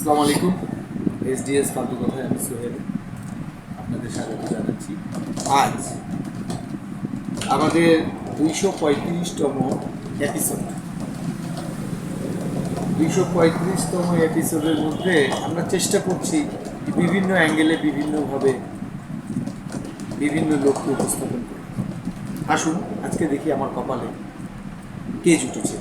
আসসালামু আলাইকুম। এসডিএস ফালতু কথায় আমি সোহেল আপনাদের স্বাগত জানাচ্ছি। আজ আমাদের 235তম এপিসোড। 235তম এপিসোডের মধ্যে আমরা চেষ্টা করছি বিভিন্ন অ্যাঙ্গেলে বিভিন্নভাবে বিভিন্ন লোককে উপস্থাপন করি। আসুন আজকে দেখি আমার কপালে কে জুটেছে।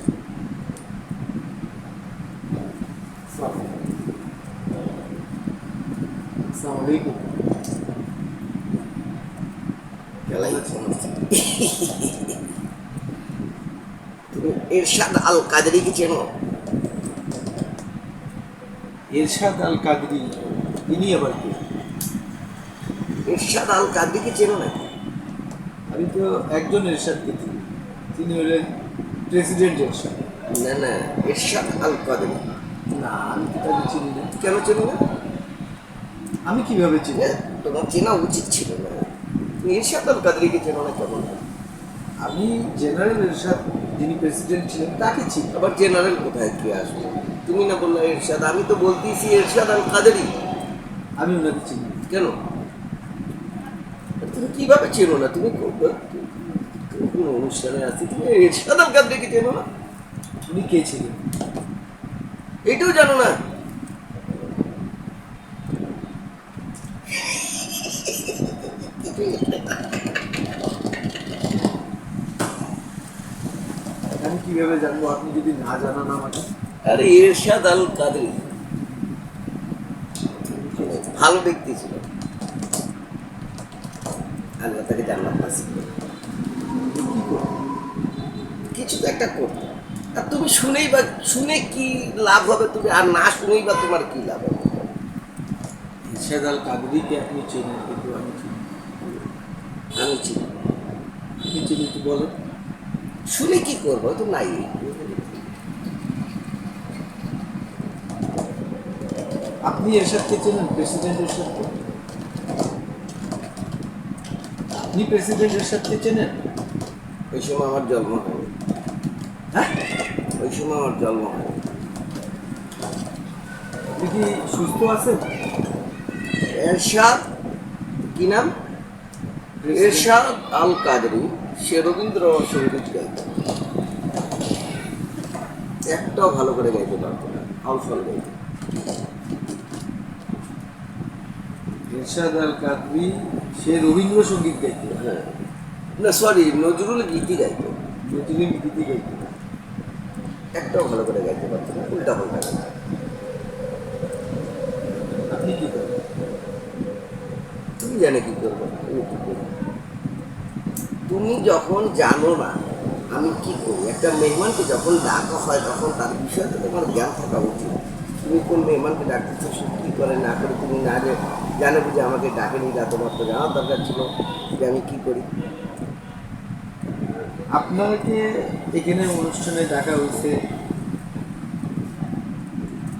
আসসালামু আলাইকুম। তুমি এরশাদ আল কাদরিকে চেনো? এরশাদ আল কাদরি, ইনি আবার কে? এরশাদ আল কাদরিকে চেনো নাকি? আমি তো একজন এরশাদকে চিনি, তিনি হলেন প্রেসিডেন্ট এরশাদ। না না, এরশাদ আল কাদরি। না, আমি তো তাকে চিনি না। কেন চেনো না? আমি কিভাবে চিনি? তোমার চেনা উচিত ছিল না। তুমি এরশাদ আল কাদরিকে চেনো না কেমন? আমি জেনারেল এরশাদ, যিনি প্রেসিডেন্ট ছিলেন, তাকে চিনি। আবার জেনারেল কোথায় কি আসবে? তুমি না বললে এরশাদ, আমি তো বলতেছি এরশাদ আল কাদরি। আমি ওনাকে চিনি। কেন? তুমি কিভাবে চেনো না? তুমি কোনো অনুষ্ঠানে আসছি, তুমি এরশাদ আল কাদরিকে চেনো না? উনি কে ছিলেন? এইটাও জানো না? আমি কিভাবে জানবো আপনি যদি না জানান আমাকে? আরে এরশাদ আল কাদরি ভালো ব্যক্তি ছিল, আল্লাহ তাকে জান্নাত নসিব করলেন। কি করবো? কিছু তো একটা করতে। আর তুমি শুনে কি লাভ হবে? তুমি আর না শুনেই বা তোমার কি লাভ হবে? এরশাদ আল কাদরিকে আপনি চেনেন, কিন্তু আমি চিনি। আমি চিনি। আপনি চিনি তো বলেন। শুনে কি করবো? তো নাই। আপনি এরশাদকে চেনেন, প্রেসিডেন্ট এরশাদকে? আপনি প্রেসিডেন্ট এরশাদকে চেনেন? ওই সময় আমার জন্ম হয়নি। হ্যাঁ, ওই সময় আমার জন্ম হয়নি। আপনি কি সুস্থ আছেন? এরশাদ কি নাম? এরশাদ আল কাদরি। সে রবীন্দ্র সঙ্গীত গাইত, একটাও ভালো করে গাইতে পারতো না, আউফল গাইত। এরশাদ আল কাদরি সে রবীন্দ্রসঙ্গীত গাইতেন। হ্যাঁ, না সরি, নজরুল গীতি গাইত, নজরুল গীতি গাইতেন। একটাও ভালো করে গাইতে পারতো না, উল্টা পাল্টা গাইত। আপনি কি করেন? তুমি জানে কি করবো, আমি কি করবো? তুমি যখন জানো না আমি কি করি, একটা মেহমানকে যখন ডাকা হয় তখন তার বিষয়ে তো তোমার জ্ঞান থাকা উচিত। তুমি কোন মেহমানকে ডাকতেছো, সে কী করে না করে, তুমি না জানে বুঝে আমাকে ডাকেনি, না তোমার তো জানার দরকার ছিল যে আমি কী করি। আপনাকে এখানে অনুষ্ঠানে ডাকা হয়েছে,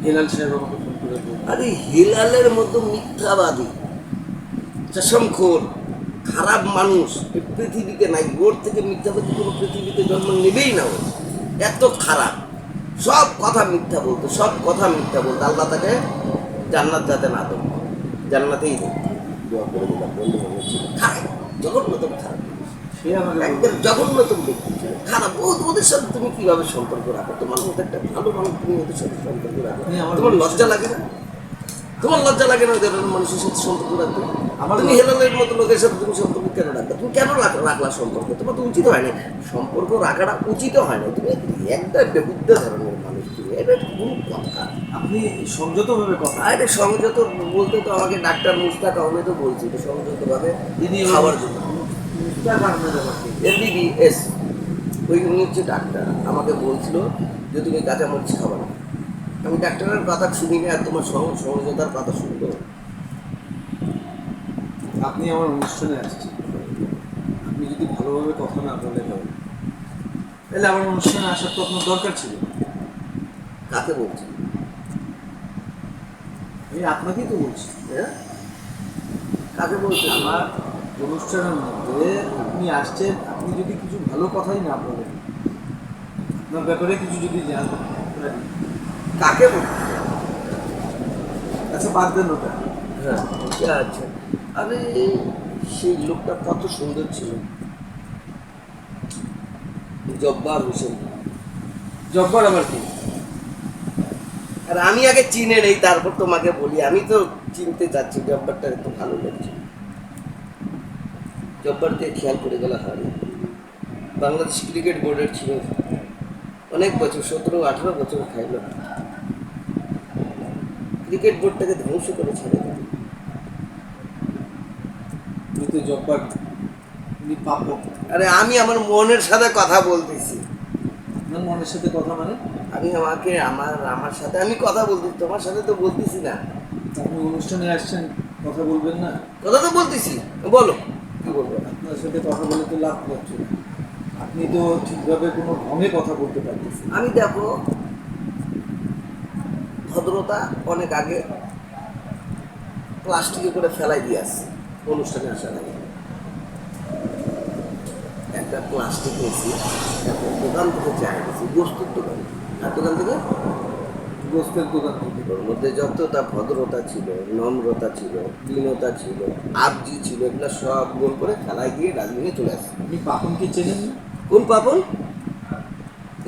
হেলাল সাহেব আমাকে ফোন করে বললেন। আরে হিলালের মতো মিথ্যাবাদী, চশমখোর, খারাপ মানুষ এই পৃথিবীতে নাই। ওর থেকে মিথ্যাবাদী কোনো পৃথিবীতে জন্ম নেবেই না। ও এত খারাপ, সব কথা মিথ্যা বলতো, সব কথা মিথ্যা বলতো। আল্লাহ তাকে জান্নাত যাতে না দেবো, জান্নাতেই দেবো, দোয়া করে দিলাম। বন্ধু বান্ধব ছিল খারাপ, জঘন্যতম খারাপ, সে আমাকে একদম জঘন্যতম ব্যক্তি ছিল, খারাপ। ওদের সাথে তুমি কিভাবে সম্পর্ক রাখো? তোমার মতো একটা ভালো মানুষ, তুমি ওদের সাথে সম্পর্ক রাখো? তোমার লজ্জা লাগে না? তোমার লজ্জা লাগে না ওদের মানুষের সাথে সম্পর্ক রাখবে? তুমি হেলালের মতো লোকের সাথে তুমি সম্পর্ক কেন রাখবে? তুমি কেন রাখলা সম্পর্ক? তোমার তো উচিত হয় না, সম্পর্ক রাখাটা উচিত হয় না। তুমি একটা বেবুদ্ধ ধরনের মানুষ, তুমি এটা কোন কথা? আপনি সংযতভাবে কথা। আরে সংযত বলতে তো আমাকে ডাক্তার মুস্তাক আহমেদও বলছি তো সংযতভাবে তিনি খাওয়ার জন্য। মুস্তাক আহমেদ আমাকে MBBS, ওই উনি হচ্ছে ডাক্তার, আমাকে বলছিল যে তুমি কাঁচামরিচ খাবা না। আমি ডাক্তারের কথা শুনি না, আর তোমার সংযতার কথা শুনবো? আপনি আমার অনুষ্ঠানে আসছেন, আপনি যদি ভালোভাবে কথা না বলেন তাহলে আমার অনুষ্ঠানে আসার তো আপনার দরকার ছিল। কাকে বলছি? আমি আপনাকেই তো বলছি। হ্যাঁ, কাকে বলছি? আমার অনুষ্ঠানের মধ্যে আপনি আসছেন, আপনি যদি কিছু ভালো কথাই না বলেন, আপনার ব্যাপারে কিছু যদি জানেন, কাকে বলছি? আচ্ছা বাদ দেন ওটা। হ্যাঁ আচ্ছা, আরে সেই লোকটা কত সুন্দর ছিল, জব্বার হোসেন। জব্বার আবার কি? আর আমি আগে চিনে নেই, তারপর তোমাকে বলি। আমি তো চিনতে চাচ্ছি, জব্বারটা একটু ভালো লাগছে। জব্বারকে খেয়াল করে গেলে হয় না। বাংলাদেশ ক্রিকেট বোর্ডের ছিল অনেক বছর, 17-18 বছর খাইল। ক্রিকেট বোর্ডটাকে ধ্বংস করে ছেড়ে দেবে। উনি তো জব্বার, উনি পাপক। আরে আমি আমার মনের সাথে কথা বলতেছি। আপনার মনের সাথে কথা মানে? আমি আমার সাথে আমি কথা বলতেছি, তোমার সাথে তো বলতেছি না। আপনি অনুষ্ঠানে আসছেন, কথা বলবেন না? কথা তো বলতেছি, বলো কি বলবো। আপনার সাথে কথা বলে তো লাভ পাচ্ছ না। আপনি তো ঠিকভাবে কোনো ঢঙে কথা বলতে পারতেছেন। আমি দেখো ভদ্রতা অনেক আগে প্লাস্টিকে করে ফেলাই দিয়ে আসছি অনুষ্ঠানে আসার আগে। একটা প্লাস্টিক নিয়েছি, একটা দোকান থেকে চাই গেছি, গোস্তুর দোকান। আর দোকান থেকে গোস্তের দোকান থেকে। ওর মধ্যে যতটা ভদ্রতা ছিল, নম্রতা ছিল, দীনতা ছিল, আবজি ছিল, এগুলো সব গোল করে ফেলাই দিয়ে ডাস্টবিনে চলে আসছে। আপনি পাপনকে চেনেন না? কোন পাপন?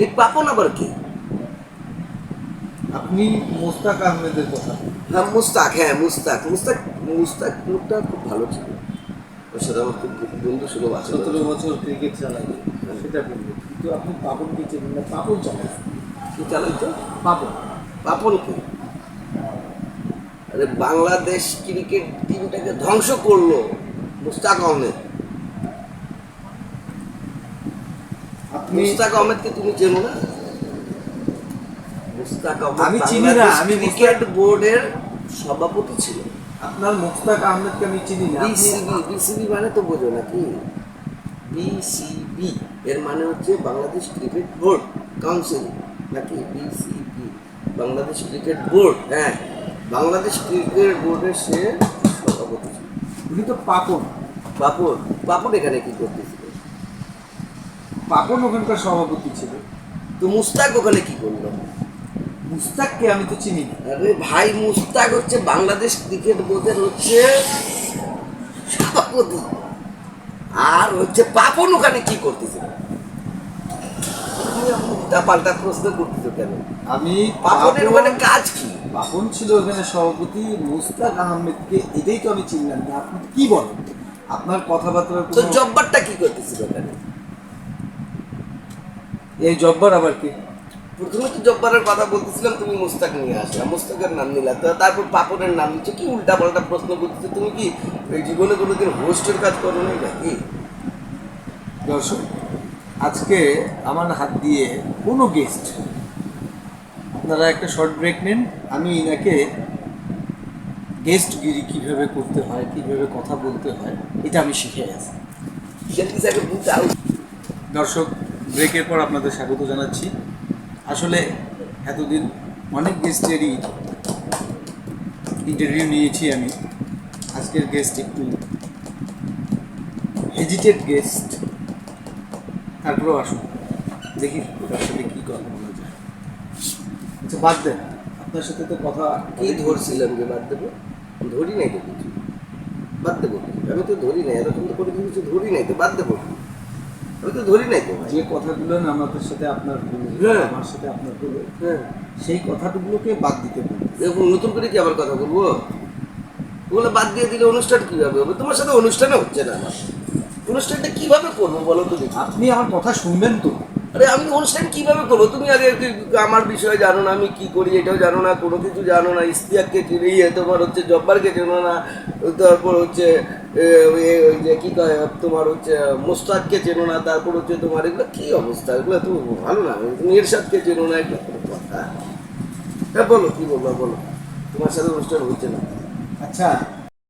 এই পাপন আবার কি? আপনি মোস্তাক আহমেদের কথা। হ্যাঁ মুস্তাক, হ্যাঁ মুস্তাক মুস্তাক মুস্তাক লোকটা খুব ভালো ছিল। ওর সাথে আমার খুব বন্ধু সুলভ আছে। 17 বছর ক্রিকেট চালাই, সেটা বলবেন, কিন্তু আপনি পাপনকে চেনেন না। পাপন চালাই, কি চালাইতো? পাপন। পাপন কি? আরে বাংলাদেশ ক্রিকেট টিমটাকে ধ্বংস করলো মুস্তাক আহমেদ। আপনি মুস্তাক আহমেদকে তুমি চেনো না? মুস্তাক আহমেদ আমি চিনি না, আমি ক্রিকেট বোর্ডের সভাপতি ছিল। আপনার মুস্তাক আহমেদকে আমি চিনি না। বিসিবি, বিসিবি মানে তো বোঝো নাকি? বিসিবি এর মানে হচ্ছে বাংলাদেশ ক্রিকেট বোর্ড কাউন্সিল, নাকি? BCB Bangladesh cricket board. হ্যাঁ, বাংলাদেশ ক্রিকেট বোর্ডের সে সভাপতি ছিল। উনি তো পাপন। পাপন, পাপন এখানে কি করতেছিল? পাপন ওখানকার সভাপতি ছিল। তো মুস্তাক ওখানে কি করলো? মুস্তাককে আমি তো চিনি না। আরে ভাই, মুস্তাক হচ্ছে বাংলাদেশ ক্রিকেট বোর্ডের হচ্ছে সভাপতি। আর হচ্ছে পাপন ওখানে কি করতেছিল? উল্টা পাল্টা প্রশ্ন করতেছো কেন? আমি পাপনের ওখানে কাজ কি? পাপন ছিল ওখানে সভাপতি, মুস্তাক আহমেদকে এটাই তো আমি চিনলাম না। আপনি কি বলেন? আপনার কথাবার্তার তো কোনো- জব্বারটা কি করতেছিল ওখানে? এই জব্বার আবার কি? প্রথমে তো জব্বারের কথা বলতেছিলাম, তুমি মুস্তাক নিয়ে আসলা, মুস্তাকের নাম নিলা, তো তারপর পাপনের নাম নিচ্ছে। কি উল্টা পাল্টা প্রশ্ন করতেছো? তুমি কি এই জীবনে কোনোদিন হোস্টের কাজ করো নাই নাকি? দর্শক, আজকে আমার হাত দিয়ে কোনো গেস্ট, আপনারা একটা শর্ট ব্রেক নেন, আমি এনাকে গেস্টগিরি কীভাবে করতে হয়, কীভাবে কথা বলতে হয়, এটা আমি শিখে আছি। সেটি আগে বুঝতে আরো। দর্শক, ব্রেকের পর আপনাদের স্বাগত জানাচ্ছি। আসলে এতদিন অনেক গেস্টেরই ইন্টারভিউ নিয়েছি আমি। আজকের গেস্ট একটু হেজিটেড গেস্ট, তারপরেও আসুন দেখি তার সাথে কী কথা বলা যায়। আচ্ছা বাদ দেন, আপনার সাথে তো কথা কি ধরছিলাম যে বাদ দেবো? ধরি নাই তো কিছু, বাদ দেবো কি? আমি তো ধরি নাই, এরকম তো করে কিছু ধরি নাই, তো বাদ দেবো কি? আমি তো ধরি নাই তো ভাই। যে কথাগুলো না আমাদের সাথে আপনার হলো, হ্যাঁ। আমার সাথে আপনার হলো, হ্যাঁ, সেই কথাগুলোকে বাদ দিতে বলুন। এরকম নতুন করে কি আবার কথা বলবো? ওগুলো বাদ দিয়ে দিলে অনুষ্ঠান কিভাবে হবে? তোমার সাথে অনুষ্ঠানে হচ্ছে না আমার। অনুষ্ঠানটা কিভাবে করবো বলো তো দেখি? আপনি আমার কথা শুনবেন তো? আরে আমি অনুষ্ঠান কিভাবে করবো? তুমি আগে আমার বিষয়ে জানো না, আমি কি করি এটাও জানো না, কোনো কিছু জানো না। ইস্তিয়াককে চিনি, তোমার হচ্ছে জব্বারকে চেনো না, তারপর হচ্ছে ওই যে কি কয় তোমার হচ্ছে মোস্তাককে চেনো না, তারপর হচ্ছে তোমার এগুলো কি অবস্থা? এগুলো তো ভালো না। তুমি এরশাদকে চেনো না, এগুলো কোনো কথা? হ্যাঁ বলো, কি বলবো বলো? তোমার সাথে অনুষ্ঠান হচ্ছে না। আচ্ছা